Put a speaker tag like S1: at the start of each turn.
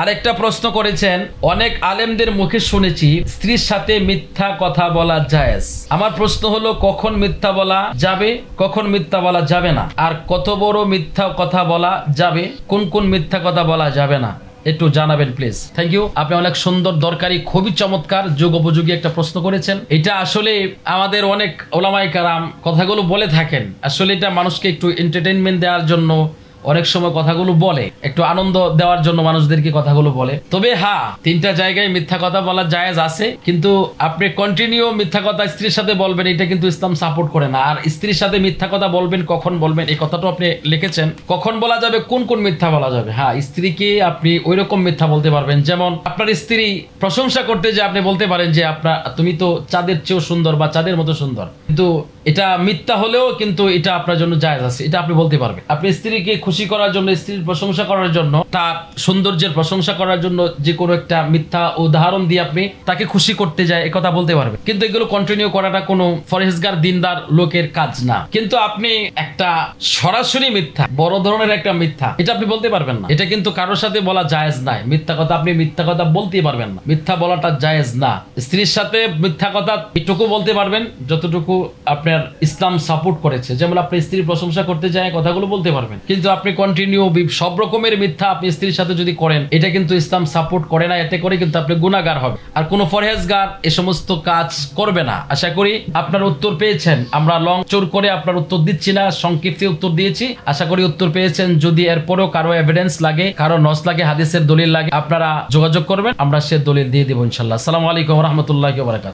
S1: আরেকটা প্রশ্ন করেছেন, অনেক আলেমদের মুখে শুনেছি স্ত্রীর সাথে মিথ্যা কথা বলা জায়েজ। আমার প্রশ্ন হলো, কখন মিথ্যা বলা যাবে, কখন মিথ্যা বলা যাবে না, আর কত বড় মিথ্যা কথা বলা যাবে, কোন কোন মিথ্যা কথা বলা যাবে না, একটু জানাবেন প্লিজ। Thank you. আপনি অনেক সুন্দর, দরকারি, খুবই চমৎকার, যুগ উপযোগী একটা প্রশ্ন করেছেন। এটা আসলে আমাদের অনেক ওলামায়ে কেরাম কথাগুলো বলে থাকেন। আসলে এটা মানুষকে একটু এন্টারটেইনমেন্ট দেওয়ার জন্য অনেক সময় কথাগুলো বলে, একটু আনন্দ দেওয়ার জন্য মানুষদেরকে কথাগুলো বলে। তবে হ্যাঁ, 3টা জায়গায় মিথ্যা কথা বলা জায়েজ আছে, কিন্তু আপনি কন্টিনিউ মিথ্যা কথা স্ত্রীর সাথে বলবেন, এটা কিন্তু ইসলাম সাপোর্ট করে না। আর স্ত্রীর সাথে মিথ্যা কথা বলবেন, কখন বলবেন, এই কথাটা আপনি লিখেছেন, কখন বলা যাবে, কোন কোন মিথ্যা বলা যাবে। হ্যাঁ, স্ত্রীকে আপনি ওই রকম মিথ্যা বলতে পারবেন, যেমন আপনার স্ত্রী প্রশংসা করতে যে আপনি বলতে পারেন যে তুমি তো চাঁদের চেয়েও সুন্দর বা চাঁদের মতো সুন্দর, কিন্তু এটা মিথ্যা হলেও কিন্তু এটা আপনার জন্য জায়েজ আছে, এটা আপনি বলতে পারবেন। আপনি স্ত্রীকে খুশি করার জন্য, স্ত্রীর প্রশংসা করার জন্য, তার সৌন্দর্যের প্রশংসা করার জন্য যে কোনো একটা মিথ্যা উদাহরণ দিয়ে আপনি তাকে খুশি করতে যায়, এই কথা বলতে পারবেন। কিন্তু এগুলো কন্টিনিউ করাটা কোনো ফরহেজগার দিনদার লোকের কাজ না। কিন্তু আপনি একটা সরাসরি মিথ্যা, বড় ধরনের একটা মিথ্যা, এটা আপনি বলতে পারবেন না। এটা কিন্তু কারোর সাথে বলা জায়েজ নাই। মিথ্যা কথা আপনি মিথ্যা কথা বলতেই পারবেন না, মিথ্যা বলাটা জায়েজ না। স্ত্রীর সাথে মিথ্যা কথা এটুকু বলতে পারবেন যতটুকু আপনার ইসলাম সাপোর্ট করেছে। যেমন আপনি স্ত্রীর প্রশংসা করতে যায়, কথাগুলো বলতে পারবেন, কিন্তু আপনি কন্টিনিউ সব রকমের মিথ্যা আপনি স্ত্রীর সাথে যদি করেন, এটা কিন্তু ইসলাম সাপোর্ট করে না। এতে করে কিন্তু আপনি গুনাহগার হবে, আর কোনো ফরহেজগার এ সমস্ত কাজ করবে না। আশা করি আপনার উত্তর পেয়েছেন। আমরা লং চোর করে আপনার উত্তর দিচ্ছি না, সংক্ষিপ্ত উত্তর দিয়েছি। আশা করি উত্তর পেয়েছেন। যদি এরপরেও কারো এভিডেন্স লাগে, কারো নস লাগে, হাদিসের দলিল লাগে, আপনারা যোগাযোগ করবেন, আমরা সে দলিল দিয়ে দেবো ইনশাল্লাহ। আসসালামু আলাইকুম ওয়া রাহমাতুল্লাহি ওয়া বারাকাতুহু।